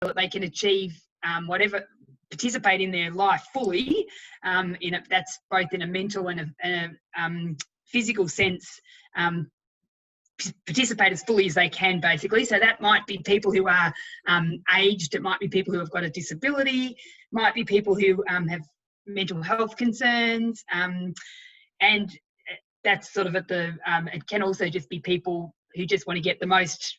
that they can achieve whatever, participate in their life fully, that's both in a mental and a physical sense, participate as fully as they can, basically. So that might be people who are aged, it might be people who have got a disability, might be people who have mental health concerns, and that's sort of at the, it can also just be people who just want to get the most,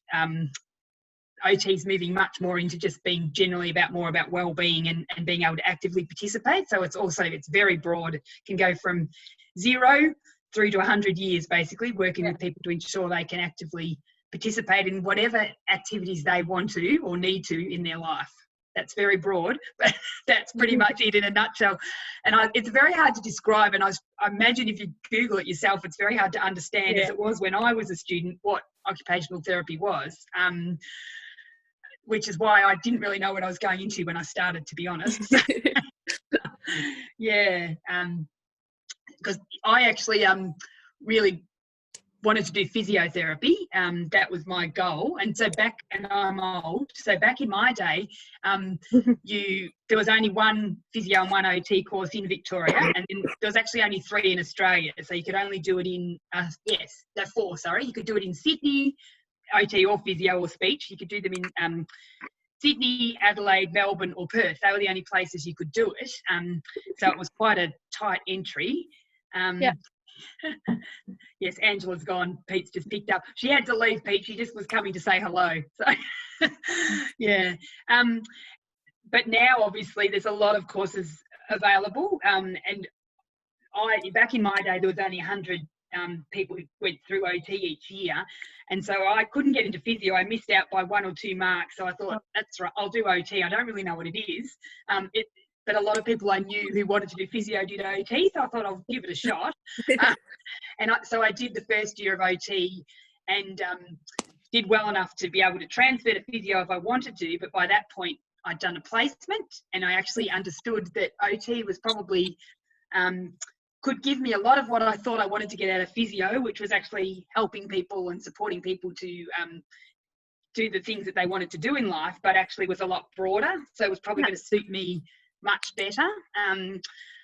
OT's moving much more into just being generally more about well-being and being able to actively participate. So it's very broad. It can go from 0 through to 100 years, basically, working with people to ensure they can actively participate in whatever activities they want to or need to in their life. That's very broad, but that's pretty much it in a nutshell. And it's very hard to describe, and I imagine if you Google it yourself, it's very hard to understand, as it was when I was a student, what occupational therapy was, which is why I didn't really know what I was going into when I started, to be honest. Because I actually really wanted to do physiotherapy. That was my goal. And so I'm old, so back in my day, there was only one physio and one OT course in Victoria, and then there was actually only 3 in Australia. So you could only do it in, 4, sorry. You could do it in Sydney, OT or physio or speech. You could do them in Sydney, Adelaide, Melbourne or Perth. They were the only places you could do it. So it was quite a tight entry. Yes, Angela's gone. Pete's just picked up. She had to leave, Pete. She just was coming to say hello. So, but now, obviously, there's a lot of courses available. And back in my day, there was only 100 people who went through OT each year. And so I couldn't get into physio. I missed out by 1 or 2 marks. So I thought, that's right, I'll do OT. I don't really know what it is. But a lot of people I knew who wanted to do physio did OT, so I thought I'll give it a shot. So I did the first year of OT and did well enough to be able to transfer to physio if I wanted to, but by that point I'd done a placement and I actually understood that OT was probably, could give me a lot of what I thought I wanted to get out of physio, which was actually helping people and supporting people to do the things that they wanted to do in life, but actually was a lot broader. So it was probably going to suit me much better.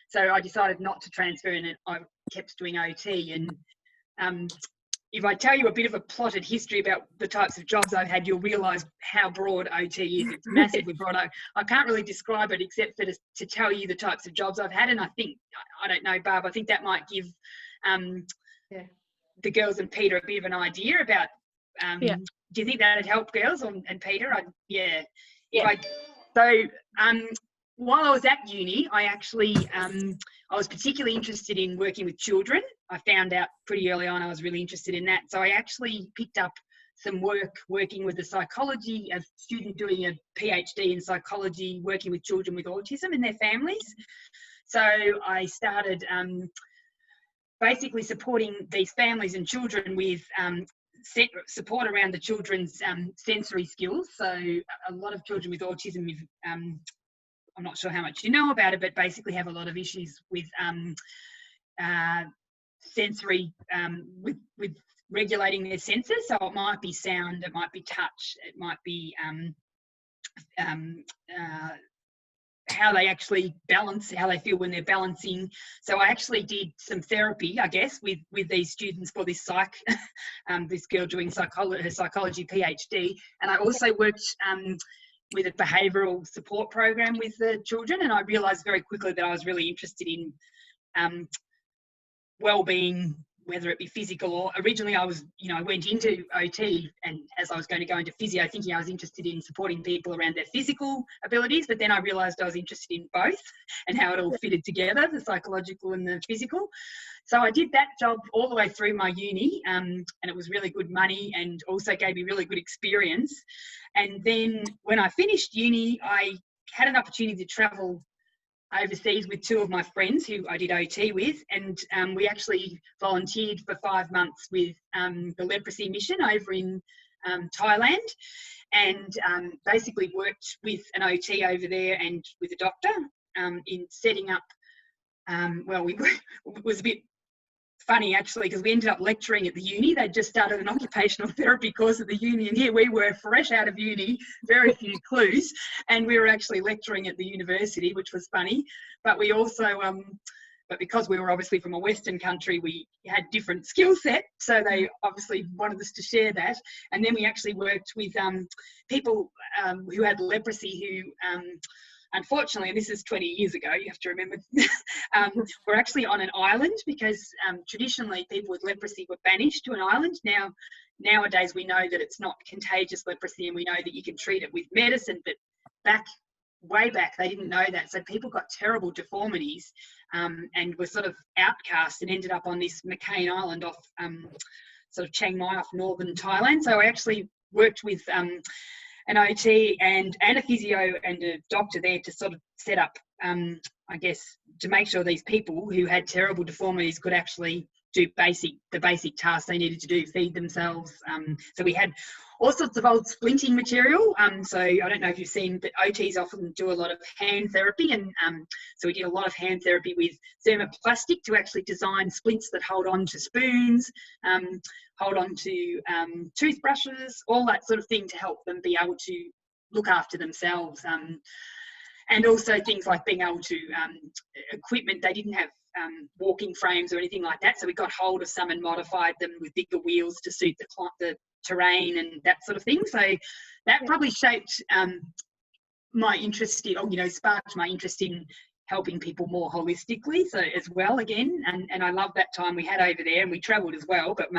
So I decided not to transfer and I kept doing OT. And if I tell you a bit of a plotted history about the types of jobs I've had, you'll realise how broad OT is. It's massively broad. I can't really describe it except for to tell you the types of jobs I've had. And I think, I don't know, Barb, I think that might give the girls and Peter a bit of an idea about, do you think that'd help girls and Peter? While I was at uni, I actually, I was particularly interested in working with children. I found out pretty early on I was really interested in that. So I actually picked up some work working with a student doing a PhD in psychology, working with children with autism and their families. So I started basically supporting these families and children with support around the children's sensory skills. So a lot of children with autism, I'm not sure how much you know about it, but basically have a lot of issues with sensory, with regulating their senses. So it might be sound, it might be touch, it might be how they actually balance, how they feel when they're balancing. So I actually did some therapy, I guess, with these students for this this girl doing her psychology PhD. And I also worked with a behavioural support program with the children, and I realised very quickly that I was really interested in well-being, whether it be physical or originally I was, I went into OT and as I was going to go into physio thinking I was interested in supporting people around their physical abilities, but then I realised I was interested in both and how it all fitted together, the psychological and the physical. So I did that job all the way through my uni, and it was really good money and also gave me really good experience. And then when I finished uni, I had an opportunity to travel overseas with 2 of my friends who I did OT with, and we actually volunteered for 5 months with the leprosy mission over in Thailand, and basically worked with an OT over there and with a doctor in setting up, it was a bit funny actually, because we ended up lecturing at the uni. They'd just started an occupational therapy course at the uni, and here we were fresh out of uni, very few clues, and we were actually lecturing at the university, which was funny. But we also but because we were obviously from a Western country, we had different skill set. So they obviously wanted us to share that. And then we actually worked with people who had leprosy who, unfortunately, and this is 20 years ago, you have to remember, were actually on an island because traditionally people with leprosy were banished to an island. Nowadays we know that it's not contagious leprosy, and we know that you can treat it with medicine, but way back they didn't know that. So people got terrible deformities and were sort of outcast and ended up on this McCain Island off sort of Chiang Mai off northern Thailand. So I actually worked with an OT and a physio and a doctor there to sort of set up, I guess, to make sure these people who had terrible deformities could actually do the basic tasks they needed to do, feed themselves. So we had all sorts of old splinting material. So I don't know if you've seen, but OTs often do a lot of hand therapy, and so we did a lot of hand therapy with thermoplastic to actually design splints that hold on to spoons, hold on to toothbrushes, all that sort of thing to help them be able to look after themselves. And also things like being able to, equipment, they didn't have walking frames or anything like that. So we got hold of some and modified them with bigger wheels to suit the terrain and that sort of thing. So that probably shaped my interest in, or, you know, sparked my interest in helping people more holistically. So as well, again, and I love that time we had over there, and we travelled as well, but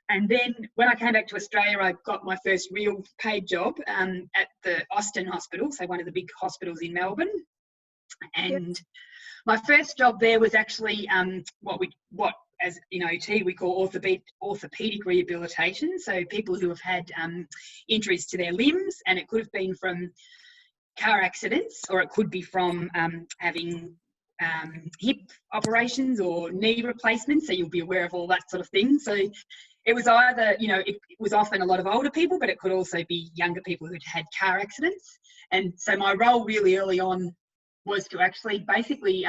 and then when I came back to Australia, I got my first real paid job at the Austin Hospital, so one of the big hospitals in Melbourne. And my first job there was actually what as in OT we call orthopedic rehabilitation. So people who have had injuries to their limbs, and it could have been from car accidents, or it could be from having hip operations or knee replacements. So you'll be aware of all that sort of thing. So it was either, you know, it was often a lot of older people, but it could also be younger people who'd had car accidents. And so my role really early on was to actually basically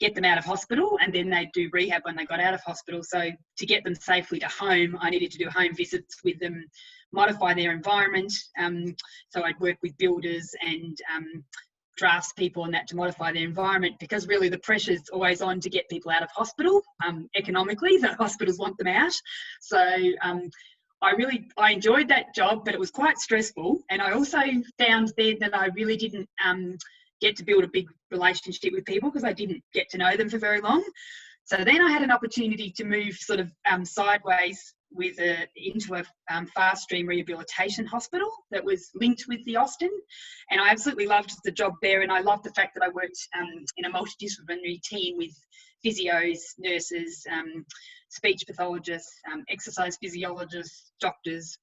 get them out of hospital, and then they'd do rehab when they got out of hospital. So to get them safely to home, I needed to do home visits with them, modify their environment. So I'd work with builders and draftspeople and that to modify their environment, because really the pressure's always on to get people out of hospital economically. The hospitals want them out. So I enjoyed that job, but it was quite stressful. And I also found there that I really didn't get to build a big relationship with people, because I didn't get to know them for very long. So then I had an opportunity to move sort of sideways into a fast stream rehabilitation hospital that was linked with the Austin, and I absolutely loved the job there. And I loved the fact that I worked in a multidisciplinary team with physios, nurses, speech pathologists, exercise physiologists, doctors.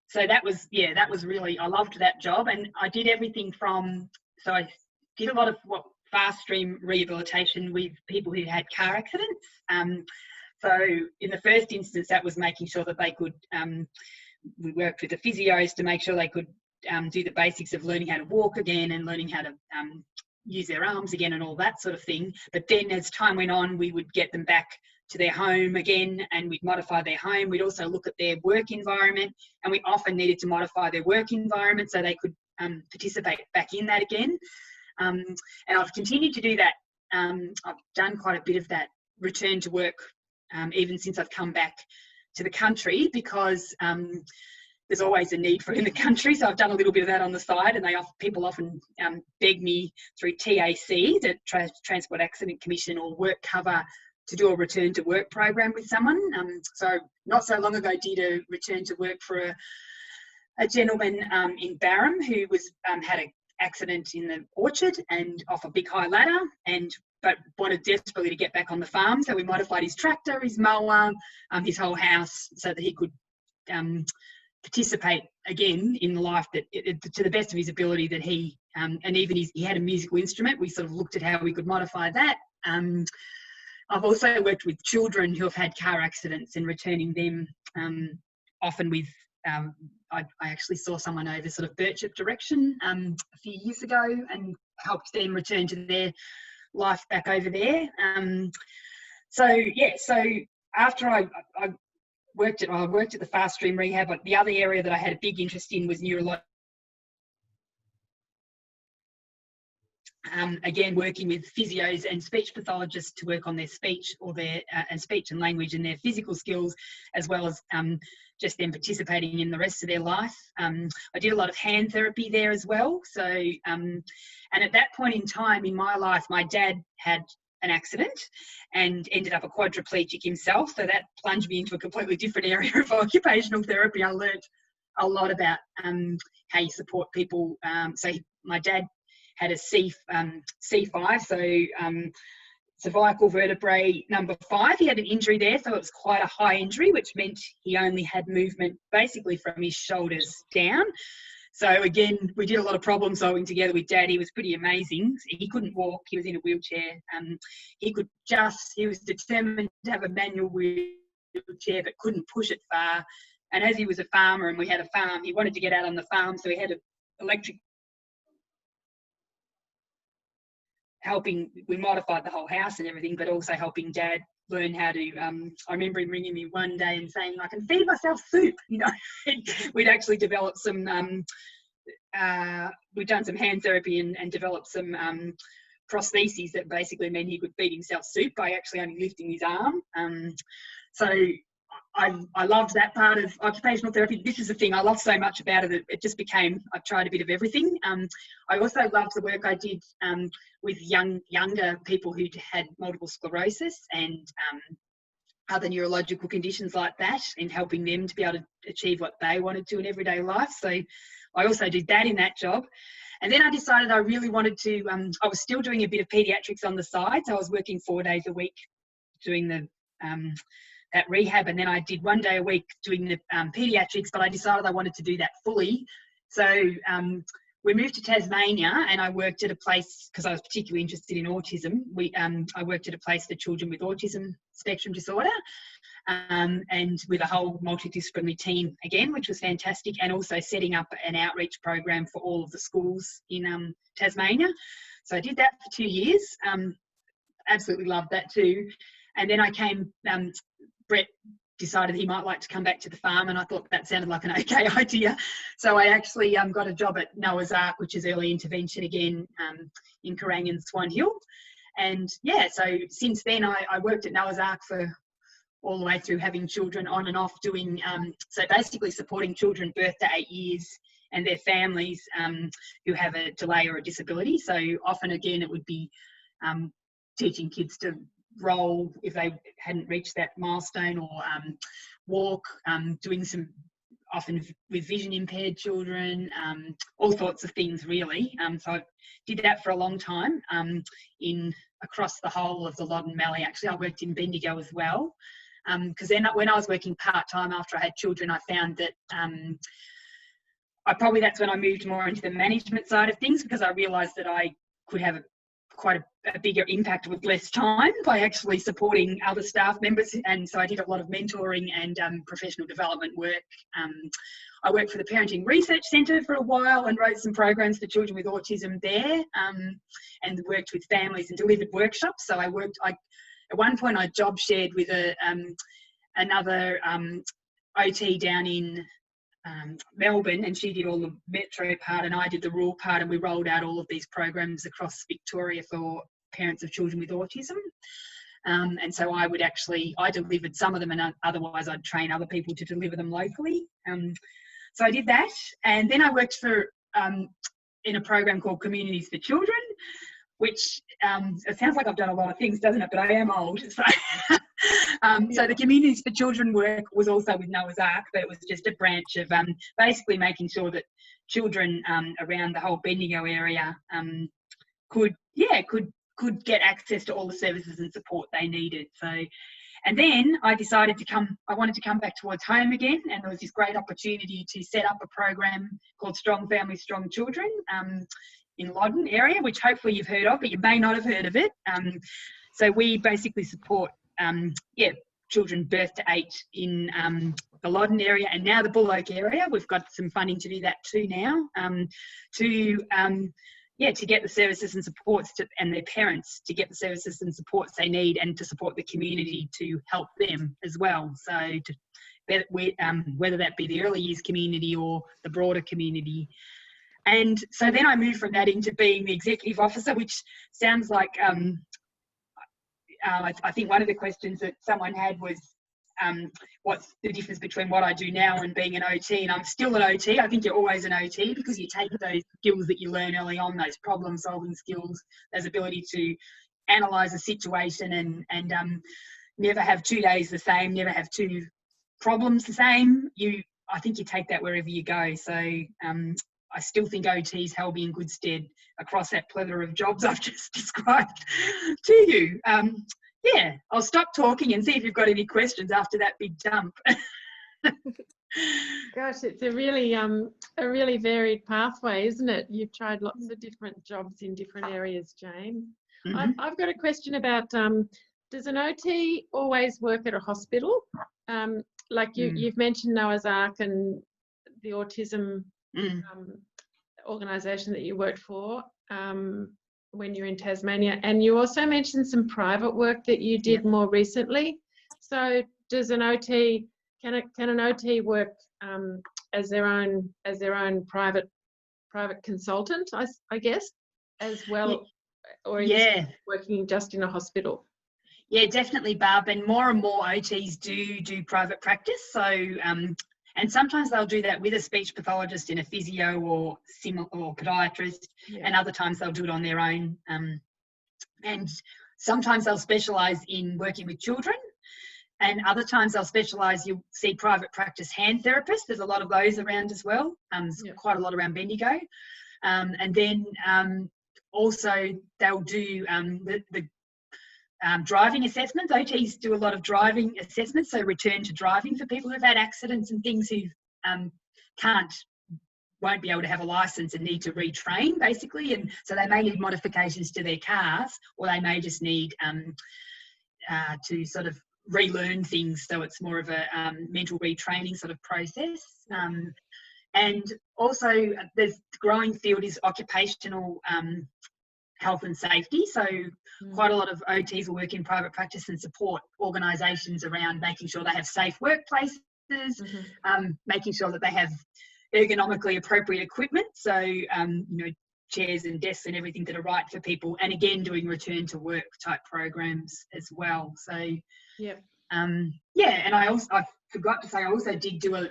So that was really, I loved that job. And I did everything from, so I did a lot of fast stream rehabilitation with people who had car accidents. So in the first instance, that was making sure that they could, we worked with the physios to make sure they could do the basics of learning how to walk again and learning how to use their arms again and all that sort of thing. But then as time went on, we would get them back to their home again, and we'd modify their home. We'd also look at their work environment, and we often needed to modify their work environment so they could participate back in that again. And I've continued to do that. I've done quite a bit of that return to work even since I've come back to the country, because there's always a need for it in the country. So I've done a little bit of that on the side, and people often beg me through TAC, the Transport Accident Commission, or Work Cover, to do a return to work program with someone. So not so long ago did a return to work for a gentleman in Barham who was had an accident in the orchard and off a big high ladder, but wanted desperately to get back on the farm. So we modified his tractor, his mower, his whole house, so that he could participate again in the life that, to the best of his ability, that he, and even he had a musical instrument. We sort of looked at how we could modify that. I've also worked with children who have had car accidents and returning them, often with, I actually saw someone over sort of Birchip direction a few years ago, and helped them return to their life back over there. So after I worked at the fast stream rehab, but the other area that I had a big interest in was neurology. Again, working with physios and speech pathologists to work on their speech or their and speech and language and their physical skills, as well as just them participating in the rest of their life. I did a lot of hand therapy there as well. So, and at that point in time in my life, my dad had an accident and ended up a quadriplegic himself. So that plunged me into a completely different area of occupational therapy. I learned a lot about how you support people. My dad had a C5, so cervical vertebrae number 5. He had an injury there, so it was quite a high injury, which meant he only had movement basically from his shoulders down. So again, we did a lot of problem solving together with Dad. He was pretty amazing. He couldn't walk. He was in a wheelchair. He was determined to have a manual wheelchair, but couldn't push it far. And as he was a farmer and we had a farm, he wanted to get out on the farm, so he had an electric we modified the whole house and everything, but also helping Dad learn how to, I remember him ringing me one day and saying, I can feed myself soup, you know. We'd actually developed some, we'd done some hand therapy and developed some prostheses that basically meant he could feed himself soup by actually only lifting his arm. So I loved that part of occupational therapy. This is the thing I love so much about it. It just became, I've tried a bit of everything. I also loved the work I did with younger people who had multiple sclerosis and other neurological conditions like that, and helping them to be able to achieve what they wanted to in everyday life. So I also did that in that job. And then I decided I really wanted to, I was still doing a bit of paediatrics on the side. So I was working 4 days a week doing the that rehab, and then I did 1 day a week doing the paediatrics, but I decided I wanted to do that fully. So we moved to Tasmania, and I worked at a place, because I was particularly interested in autism. I worked at a place for children with autism spectrum disorder, and with a whole multidisciplinary team again, which was fantastic, and also setting up an outreach program for all of the schools in Tasmania. So I did that for 2 years. Absolutely loved that too. And then I came, Brett decided he might like to come back to the farm, and I thought that sounded like an okay idea. So I actually got a job at Noah's Ark, which is early intervention again, in Kerrang and Swan Hill. And yeah, so since then I worked at Noah's Ark for all the way through having children on and off, doing, so basically supporting children birth to 8 years and their families who have a delay or a disability. So often again, it would be teaching kids to roll if they hadn't reached that milestone, or walk, doing some, often with vision impaired children, all sorts of things really. So I did that for a long time across the whole of the Loddon Mallee. Actually, I worked in Bendigo as well, because then when I was working part-time after I had children, I found that that's when I moved more into the management side of things, because I realised that I could have quite a bigger impact with less time by actually supporting other staff members. And so I did a lot of mentoring and professional development work. I worked for the Parenting Research Centre for a while and wrote some programs for children with autism there, and worked with families and delivered workshops. So at one point I job shared with another OT down in Melbourne, and she did all the metro part and I did the rural part, and we rolled out all of these programs across Victoria for parents of children with autism. And so I delivered some of them, and otherwise I'd train other people to deliver them locally. So I did that, and then I worked for in a program called Communities for Children, which it sounds like I've done a lot of things, doesn't it? But I am old. So, so the Communities for Children work was also with Noah's Ark, but it was just a branch of basically making sure that children around the whole Bendigo area could get access to all the services and support they needed. So, and then I decided I wanted to come back towards home again, and there was this great opportunity to set up a program called Strong Families, Strong Children, in Loddon area, which hopefully you've heard of, but you may not have heard of it. So we basically support children birth to 8 in the Loddon area, and now the Bull Oak area. We've got some funding to do that too now, to to get the services and supports and their parents to get the services and supports they need, and to support the community to help them as well. So whether that be the early years community or the broader community. And so then I moved from that into being the executive officer, which sounds like, I think one of the questions that someone had was, what's the difference between what I do now and being an OT? And I'm still an OT. I think you're always an OT, because you take those skills that you learn early on, those problem solving skills, those ability to analyse a situation and never have 2 days the same, never have two problems the same. I think you take that wherever you go. So I still think OT's held me in good stead across that plethora of jobs I've just described to you. I'll stop talking and see if you've got any questions after that big dump. Gosh, it's a really varied pathway, isn't it? You've tried lots of different jobs in different areas, Jane. Mm-hmm. I've got a question about, does an OT always work at a hospital? Like you've mentioned Noah's Ark and the autism organisation that you worked for when you're in Tasmania, and you also mentioned some private work that you did more recently. So does an OT, can an OT work as their own private consultant, I guess, as well, or is it working just in a hospital? Yeah, definitely, Barb. And more OTs do private practice. So, and sometimes they'll do that with a speech pathologist and a physio or podiatrist, and other times they'll do it on their own. And sometimes they'll specialise in working with children, and other times they'll specialise, you'll see private practice hand therapists. There's a lot of those around as well. There's quite a lot around Bendigo. And then also they'll do the driving assessments. OTs do a lot of driving assessments, so return to driving for people who've had accidents and things who won't be able to have a licence and need to retrain, basically. And so they may need modifications to their cars, or they may just need to sort of relearn things, so it's more of a mental retraining sort of process. And also the growing field is occupational health and safety. So quite a lot of OTs will work in private practice and support organisations around making sure they have safe workplaces, making sure that they have ergonomically appropriate equipment. So, chairs and desks and everything that are right for people. And again, doing return to work type programs as well. So, and I forgot to say, I also did do a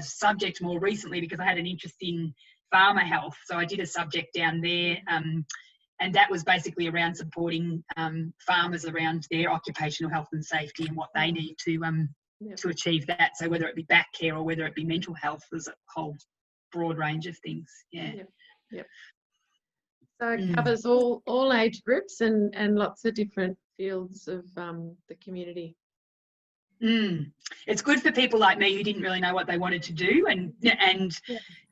subject more recently, because I had an interest in farmer health. So I did a subject down there. And that was basically around supporting farmers around their occupational health and safety and what they need to achieve that. So whether it be back care or whether it be mental health, there's a whole broad range of things. So it covers all age groups and lots of different fields of the community. It's good for people like me who didn't really know what they wanted to do and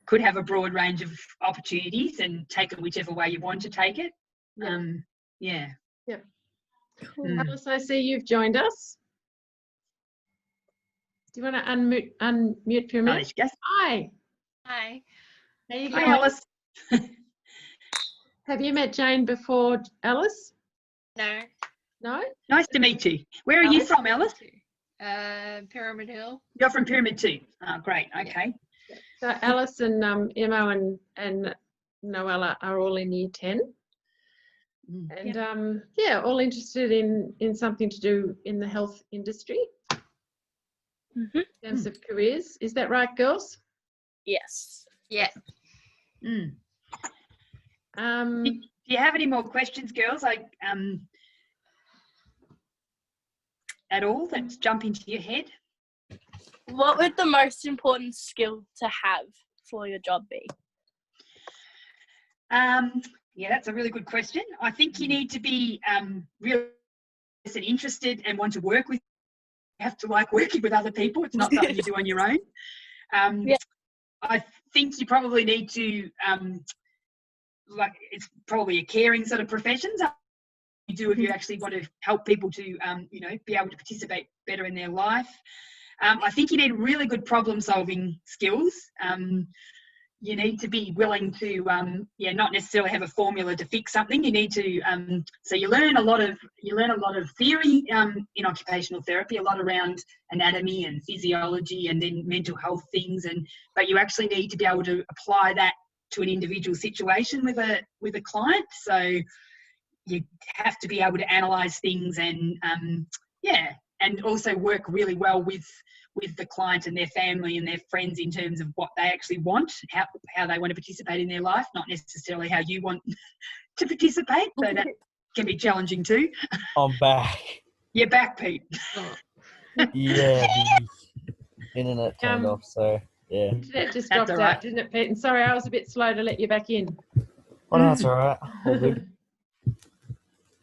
could have a broad range of opportunities and take it whichever way you want to take it. Cool. Alice, I see you've joined us. Do you want to unmute for a minute? Hi. Hi. How you going? Hi, Alice. Have you met Jane before, Alice? No. No? Nice to meet you. Where are you from, Alice? Pyramid Hill. You're from Pyramid too. Oh, great. Okay. So Alice and Emma and Noella are all in Year 10. And all interested in something to do in the health industry in terms of careers. Is that right, girls? Yes. Yeah. Do you have any more questions, girls? At all that jump into your head? What would the most important skill to have for your job be? That's a really good question. I think you need to be really interested and want to work with. You have to like working with other people. It's not something you do on your own. I think you probably need to it's probably a caring sort of profession. So you do if you actually want to help people to be able to participate better in their life. I think you need really good problem solving skills. you need to be willing to not necessarily have a formula to fix something. You need to so you learn a lot of theory in occupational therapy, a lot around anatomy and physiology, and then mental health things, but you actually need to be able to apply that to an individual situation with a client. So you have to be able to analyze things and and also work really well with the client and their family and their friends in terms of what they actually want, how they want to participate in their life, not necessarily how you want to participate. So that can be challenging too. I'm back. You're back, Pete. Yeah, the internet turned off, so yeah. Internet just That's dropped all right. out, didn't it, Pete? And sorry, I was a bit slow to let you back in. Oh, no, that's all right. All good.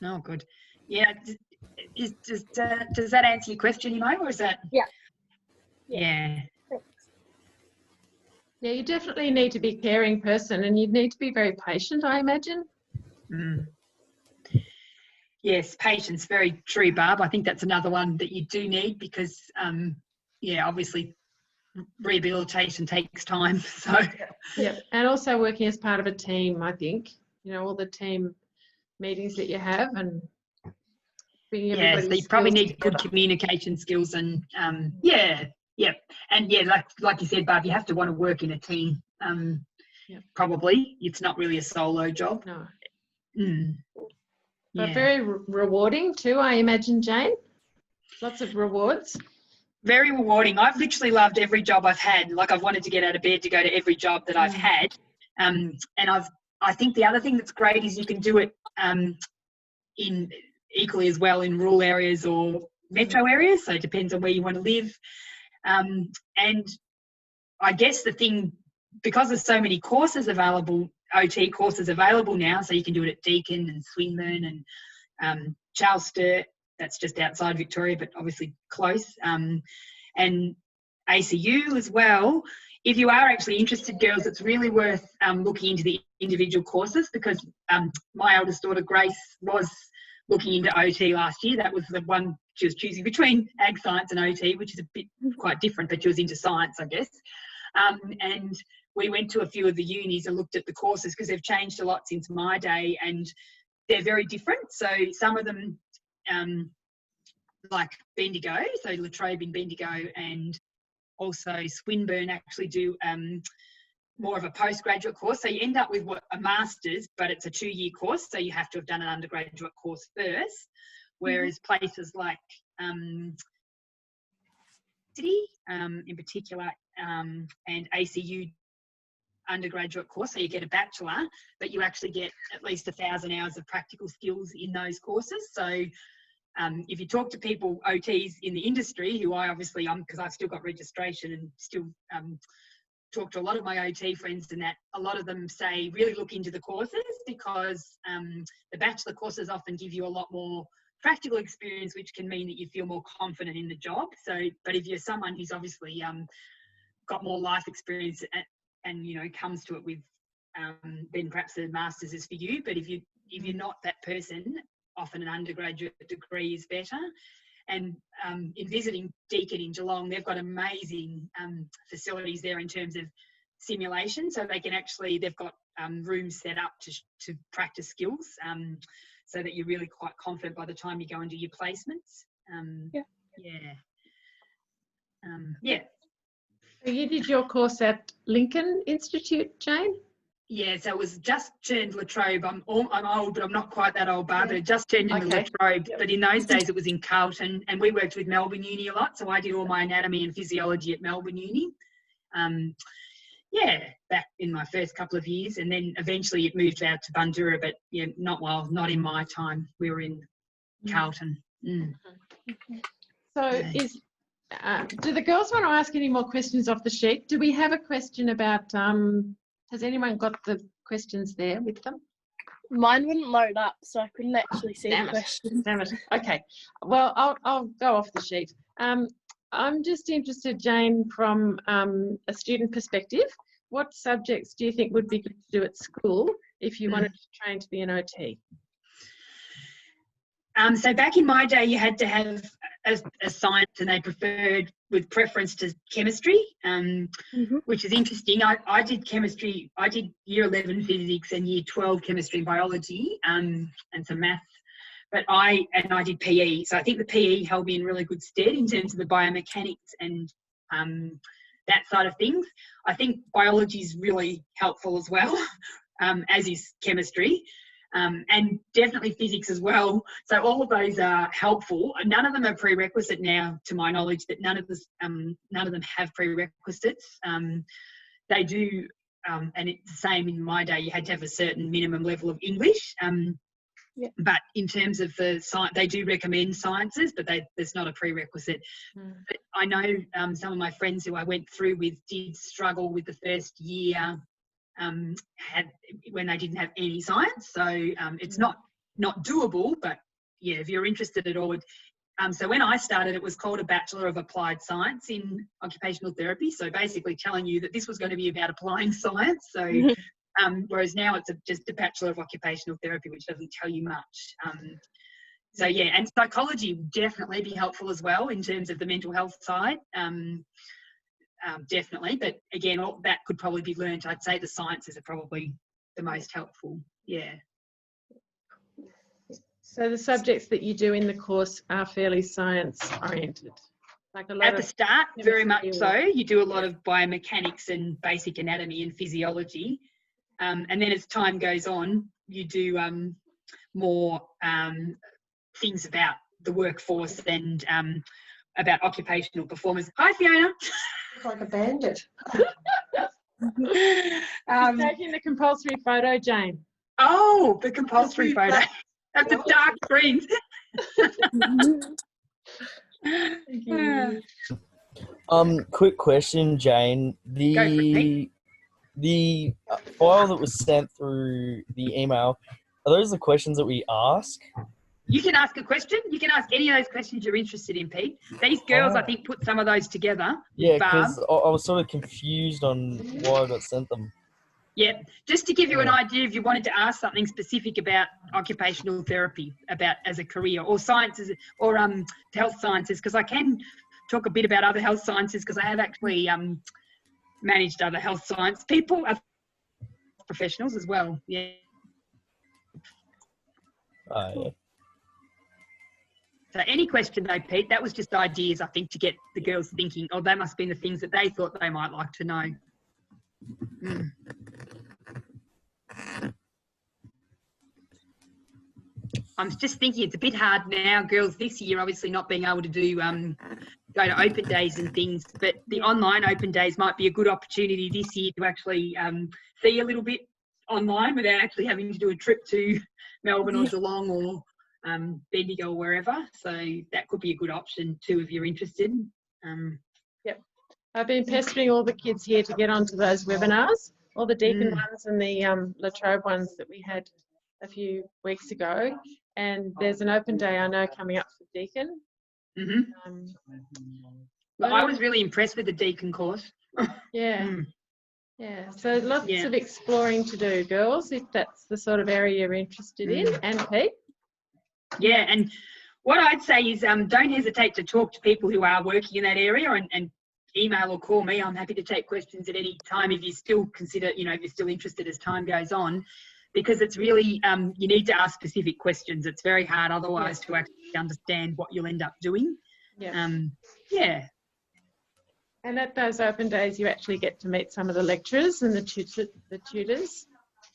Oh, good. Yeah. Does that answer your question, or is that? Yeah. Yeah. Yeah, you definitely need to be a caring person, and you need to be very patient, I imagine. Mm. Yes, patience, very true, Barb. I think that's another one that you do need because, obviously rehabilitation takes time. So yeah, and also working as part of a team, I think, all the team meetings that you have and bringing everybody's so you probably skills need good together. communication skills and and like you said, Barb, you have to want to work in a team. Probably it's not really a solo job. No. Yeah. But very rewarding too, I imagine, Jane. Lots of rewards. Very rewarding. I've literally loved every job I've had. Like, I've wanted to get out of bed to go to every job that I've had. And I think the other thing that's great is you can do it in equally as well in rural areas or metro areas. So it depends on where you want to live. And I guess the thing, because there's so many courses available, OT courses available now, so you can do it at Deakin and Swinburne and Charles Sturt, that's just outside Victoria, but obviously close, and ACU as well. If you are actually interested, girls, it's really worth looking into the individual courses, because my eldest daughter, Grace, was looking into OT last year. That was the one she was choosing between ag science and OT, which is a bit quite different, but she was into science, I guess. And we went to a few of the unis and looked at the courses, because they've changed a lot since my day and they're very different. So some of them, like Bendigo, so La Trobe in Bendigo, and also Swinburne actually do more of a postgraduate course. So you end up with a master's, but it's a 2-year course, so you have to have done an undergraduate course first. Whereas places like City, in particular, and ACU undergraduate course, so you get a bachelor, but you actually get at least 1,000 hours of practical skills in those courses. So if you talk to people, OTs in the industry, who I obviously am, because I've still got registration and still talk to a lot of my OT friends, and that a lot of them say really look into the courses, because the bachelor courses often give you a lot more practical experience, which can mean that you feel more confident in the job. So, but if you're someone who's obviously got more life experience and comes to it with, then perhaps a master's is for you. But if you're not that person, often an undergraduate degree is better. And in visiting Deakin in Geelong, they've got amazing facilities there in terms of simulation. So they can actually, they've got rooms set up to practice skills, so that you're really quite confident by the time you go and do your placements. So you did your course at Lincoln Institute, Jane? Yeah, so it was just turned La Trobe. I'm old, but I'm not quite that old, Barb, but it just turned into La Trobe. Yep. But in those days, it was in Carlton, and we worked with Melbourne Uni a lot, so I did all my anatomy and physiology at Melbourne Uni. Back in my first couple of years, and then eventually it moved out to Bundoora, but not in my time. We were in Carlton. So do the girls want to ask any more questions off the sheet? Do we have a question about, has anyone got the questions there with them? Mine wouldn't load up, so I couldn't actually see the questions. Damn it. Okay. Well, I'll go off the sheet. I'm just interested, Jane, from a student perspective, what subjects do you think would be good to do at school if you wanted to train to be an OT? So back in my day, you had to have a science, and they preferred with preference to chemistry, which is interesting. I did chemistry. I did year 11 physics and year 12 chemistry and biology, and some maths. But I did PE. So I think the PE held me in really good stead in terms of the biomechanics and that side of things. I think biology is really helpful as well, as is chemistry. And definitely physics as well. So all of those are helpful. None of them are prerequisite now, to my knowledge. That none of them have prerequisites. They do, and it's the same in my day. You had to have a certain minimum level of English. But in terms of the science, they do recommend sciences, but there's not a prerequisite. But I know some of my friends who I went through with did struggle with the first year. When they didn't have any science, so it's not doable, but yeah, if you're interested at all. So when I started, it was called a Bachelor of Applied Science in Occupational Therapy, so basically telling you that this was going to be about applying science. So whereas now it's just a Bachelor of Occupational Therapy, which doesn't tell you much. So yeah, and psychology would definitely be helpful as well in terms of the mental health side. Definitely, but again, all that could probably be learned. I'd say the sciences are probably the most helpful. Yeah. So the subjects that you do in the course are fairly science oriented. Like a lot at the start, very much so. You do a lot of biomechanics and basic anatomy and physiology, and then as time goes on, you do more things about the workforce and about occupational performance. Hi, Fiona. Like a bandit. Taking the compulsory photo, Jane. Oh, the compulsory photo of the dark screens. Thank you. Quick question, Jane. The file that was sent through the email, are those the questions that we ask? You can ask a question. You can ask any of those questions you're interested in, Pete. These girls, I think, put some of those together. Yeah, because I was sort of confused on why I got sent them. Yeah, just to give you an idea, if you wanted to ask something specific about occupational therapy, about as a career, or sciences, or health sciences, because I can talk a bit about other health sciences, because I have actually managed other health science people, other professionals as well. Yeah. Oh, yeah. So any question though, Pete, that was just ideas, I think, to get the girls thinking, oh, they must be the things that they thought they might like to know. I'm just thinking it's a bit hard now, girls, this year, obviously not being able to do go to open days and things, but the online open days might be a good opportunity this year to actually see a little bit online without actually having to do a trip to Melbourne or Geelong or Bendigo or wherever. So that could be a good option too if you're interested. Yep. I've been pestering all the kids here to get onto those webinars, all the Deakin ones and the La Trobe ones that we had a few weeks ago. And there's an open day I know coming up for Deakin. Well, I was really impressed with the Deakin course. Yeah. Yeah, so lots of exploring to do, girls, if that's the sort of area you're interested in. And Pete? Yeah, and what I'd say is don't hesitate to talk to people who are working in that area and email or call me. I'm happy to take questions at any time if you still consider, if you're still interested as time goes on, because it's really, you need to ask specific questions. It's very hard otherwise to actually understand what you'll end up doing. Yeah. And at those open days, you actually get to meet some of the lecturers and the tutors.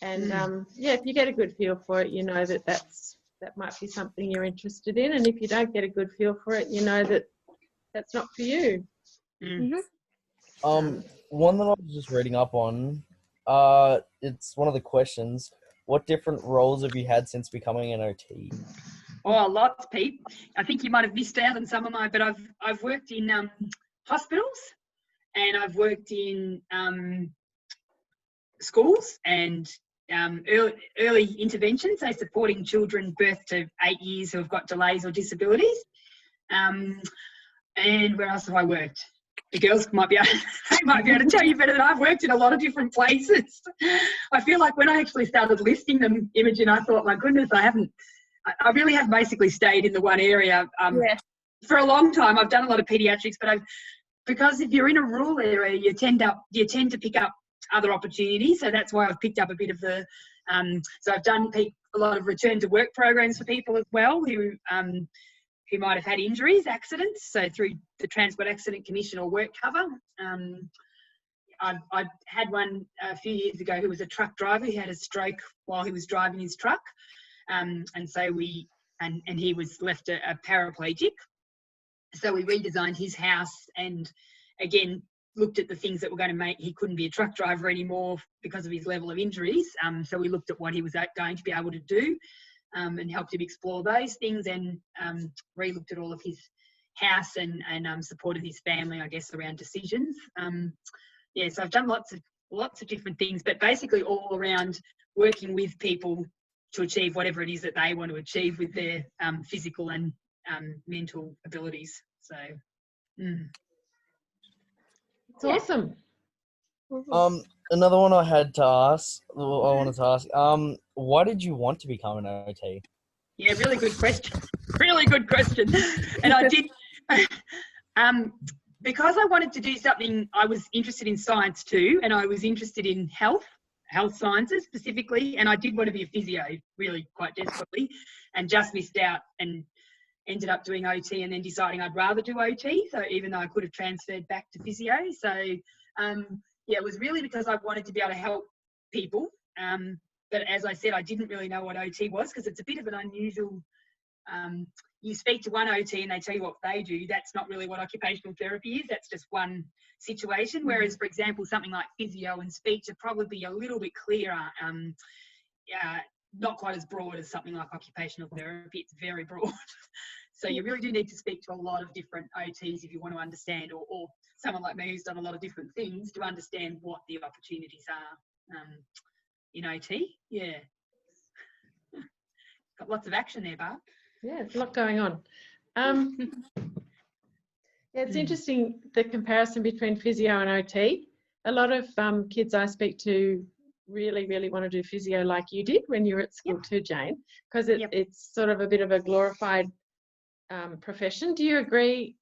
And if you get a good feel for it, you know that might be something you're interested in. And if you don't get a good feel for it, you know that that's not for you. One that I was just reading up on, it's one of the questions. What different roles have you had since becoming an OT? Oh, lots, Pete. I think you might have missed out on some of mine, but I've worked in hospitals, and I've worked in schools and early interventions, so supporting children birth to 8 years who have got delays or disabilities. And where else have I worked? The girls might be able to tell you better than I've worked in a lot of different places. I feel like when I actually started listing them, Imogen, I thought, my goodness, I haven't I really have basically stayed in the one area. Yeah. For a long time, I've done a lot of paediatrics, but because if you're in a rural area, you tend to pick up other opportunities. So that's why I've picked up a bit of the. So I've done a lot of return to work programs for people as well who might have had injuries, accidents. So through the Transport Accident Commission or work cover. I had one a few years ago who was a truck driver. He had a stroke while he was driving his truck, and so he was left a paraplegic. So we redesigned his house and again looked at the things that were going to make he couldn't be a truck driver anymore because of his level of injuries. So we looked at what he was going to be able to do and helped him explore those things, and re-looked at all of his house and supported his family, I guess, around decisions. Yeah, so I've done lots of different things, but basically all around working with people to achieve whatever it is that they want to achieve with their physical and mental abilities. So, It's awesome. Another one I had to ask. Well, I wanted to ask. Why did you want to become an OT? Yeah, really good question. Really good question. And I did. Because I wanted to do something, I was interested in science too, and I was interested in health sciences specifically, and I did want to be a physio really quite desperately, and just missed out and ended up doing OT and then deciding I'd rather do OT, so even though I could have transferred back to physio. So yeah, it was really because I wanted to be able to help people, but as I said, I didn't really know what OT was because it's a bit of an unusual you speak to one OT and they tell you what they do. That's not really what occupational therapy is. That's just one situation. Whereas, for example, something like physio and speech are probably a little bit clearer, not quite as broad as something like occupational therapy. It's very broad. So you really do need to speak to a lot of different OTs if you want to understand, or someone like me who's done a lot of different things to understand what the opportunities are in OT. Yeah. Got lots of action there, Barb. Yeah, there's a lot going on. Yeah, it's interesting, the comparison between physio and OT. A lot of kids I speak to really, really want to do physio like you did when you were at school too, Jane, because it's sort of a bit of a glorified profession. Do you agree,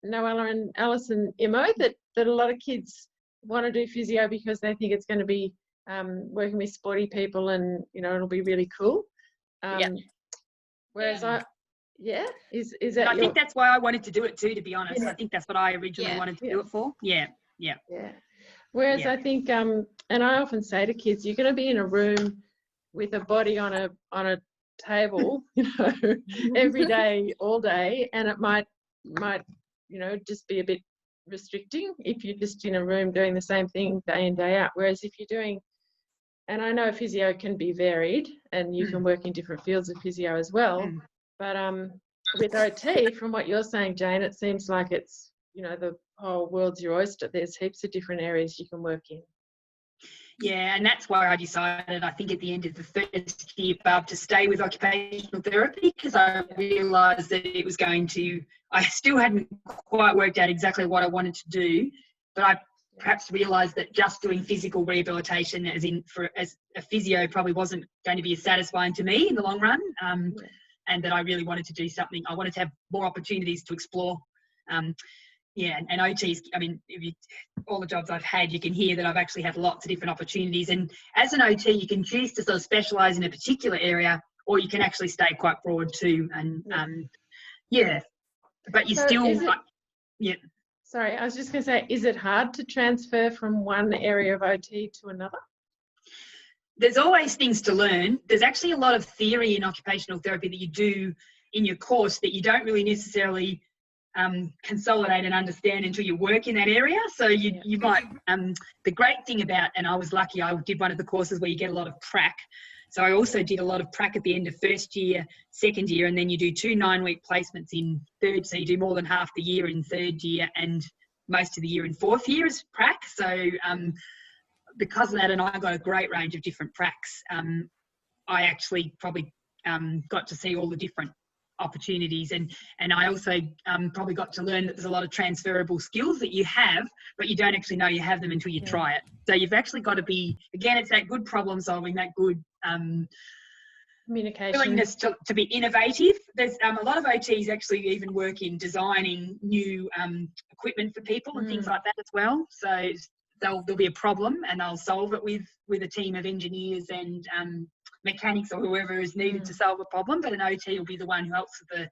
Noella and Alice and Imo, that a lot of kids want to do physio because they think it's going to be working with sporty people and, you know, it'll be really cool? Whereas is that? I think that's why I wanted to do it too, to be honest. I think that's what I originally wanted to do it for. Yeah. Whereas I think, and I often say to kids, you're going to be in a room with a body on a table, you know, every day, all day, and it might, you know, just be a bit restricting if you're just in a room doing the same thing day in, day out. Whereas if you're doing, and I know physio can be varied and you can work in different fields of physio as well. But with OT, from what you're saying, Jane, it seems like it's, you know, the whole world's your oyster. There's heaps of different areas you can work in. Yeah, and that's why I decided, I think at the end of the first year, Barb, to stay with occupational therapy, because I realised that it was going to, I still hadn't quite worked out exactly what I wanted to do, but I perhaps realised that just doing physical rehabilitation as a physio probably wasn't going to be as satisfying to me in the long run, and that I really wanted to do something. I wanted to have more opportunities to explore. And OTs, I mean, all the jobs I've had, you can hear that I've actually had lots of different opportunities. And as an OT, you can choose to sort of specialise in a particular area, or you can actually stay quite broad too. And but you so still, Sorry, I was just going to say, is it hard to transfer from one area of OT to another? There's always things to learn. There's actually a lot of theory in occupational therapy that you do in your course that you don't really necessarily consolidate and understand until you work in that area. So you might, the great thing about, and I was lucky, I did one of the courses where you get a lot of prac. So I also did a lot of prac at the end of first year, second year, and then you do 2 9-week placements in third. So you do more than half the year in third year and most of the year in fourth year as prac. So because of that, and I got a great range of different pracs, I actually probably got to see all the different opportunities, and I also probably got to learn that there's a lot of transferable skills that you have, but you don't actually know you have them until you try it. So you've actually got to be, again, it's that good problem solving, that good Communication. willingness to be innovative. There's a lot of OTs actually even work in designing new equipment for people and things like that as well. So there'll be a problem and they'll solve it with a team of engineers and mechanics or whoever is needed to solve a problem. But an OT will be the one who helps with the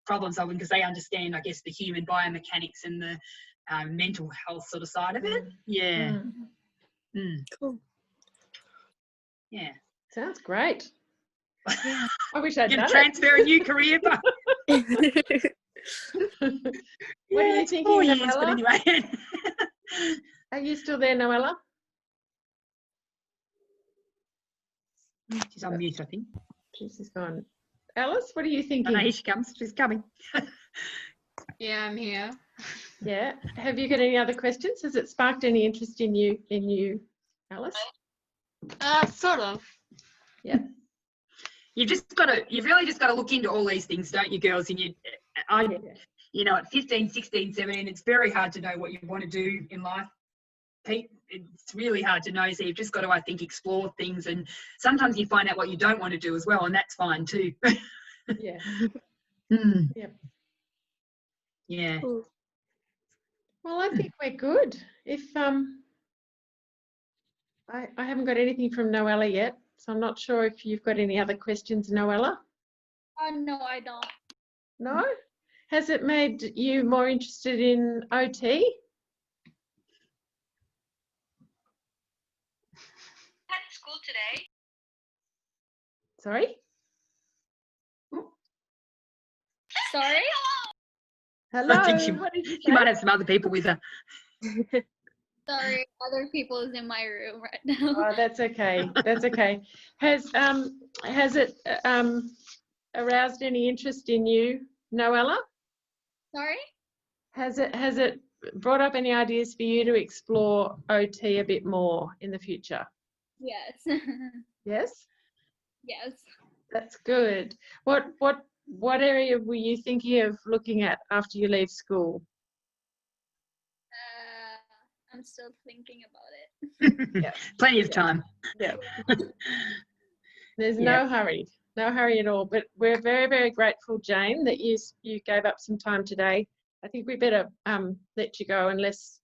problem solving because they understand, I guess, the human biomechanics and the mental health sort of side of it. Yeah. Cool. Yeah. Sounds great. Yeah. I wish I'd You're done going to transfer a new career, but it. What are you it's thinking, 4 years, but Noella? anyway. Are you still there, Noella? She's on mute, I think. She's gone. Alice, what are you Oh, thinking? no, here she comes. She's coming. Yeah, I'm here. Yeah. Have you got any other questions? Has it sparked any interest in you, Alice? Sort of. Yeah. You've really just got to look into all these things, don't you, girls? And you know, at 15, 16, 17, it's very hard to know what you want to do in life. Pete, it's really hard to know. So you've just got to, I think, explore things. And sometimes you find out what you don't want to do as well, and that's fine too. Yeah. Yep. Yeah. Cool. Well, I think we're good. If I haven't got anything from Noella yet, so I'm not sure if you've got any other questions, Noella. No, I don't. No? Has it made you more interested in OT? At school today. Sorry? Sorry? Hello? I think she What did you might say? have some other people with her. Sorry, other people is in my room right now. Oh, that's okay. That's okay. Has it aroused any interest in you, Noella? Sorry? Has it brought up any ideas for you to explore OT a bit more in the future? Yes. Yes? Yes. That's good. What area were you thinking of looking at after you leave school? I'm still thinking about it. Yeah. Plenty of time. Yeah. There's Yeah. no hurry at all. But we're very, very grateful, Jane, that you gave up some time today. I think we better let you go unless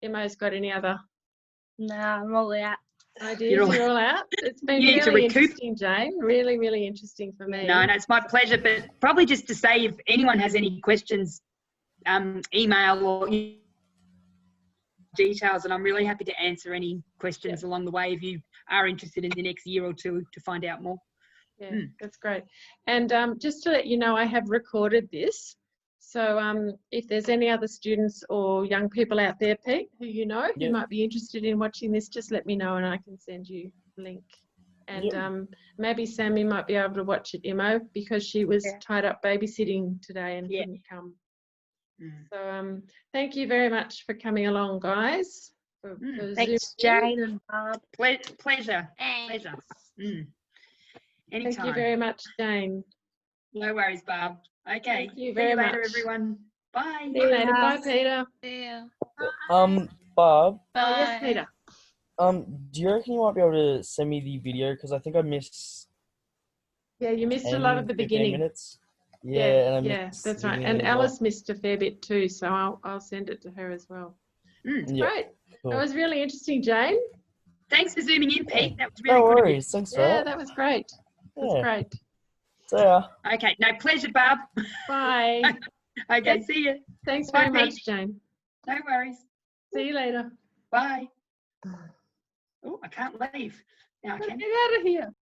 Emma's got any other Nah, I'm all out. ideas. You're all- You're all out. It's been You need to really recoup. interesting, Jane. Really, really interesting for me. No, it's my pleasure. But probably just to say, if anyone has any questions, email or details, and I'm really happy to answer any questions along the way if you are interested in the next year or two to find out more. Yeah, that's great. And just to let you know, I have recorded this. So if there's any other students or young people out there, Pete, who you know, who might be interested in watching this, just let me know and I can send you a link. And maybe Sammy might be able to watch it, Imo, because she was tied up babysitting today and couldn't come. So thank you very much for coming along, guys. For Thanks, Zoom. Jane and Barb. Pleasure. Thanks. Pleasure. Thank Anytime. you very much, Jane. No worries, Barb. Okay. Thank you See very you later, much. everyone. Bye. See you later. Bye, Peter. Yeah. Bob, Oh, yes, Peter. do you reckon you might be able to send me the video? Because I think I missed Yeah, you missed 10, a lot of the 15 beginning. minutes. Yeah, and I Yeah, missed that's the right. beginning And as well. Alice missed a fair bit too, so I'll send it to her as well. Yeah, Great. cool. That was really interesting, Jane. Thanks for zooming in, Pete. That was really No good of you. worries. Thanks for Yeah, that. that was great. That was Yeah. great. See ya. Okay. No, pleasure, Barb. Bye. Okay. See you. Thanks Bye, very much, Pete. Jane. No worries. See you later. Bye. Oh, I can't leave. Now I Get can. out of here.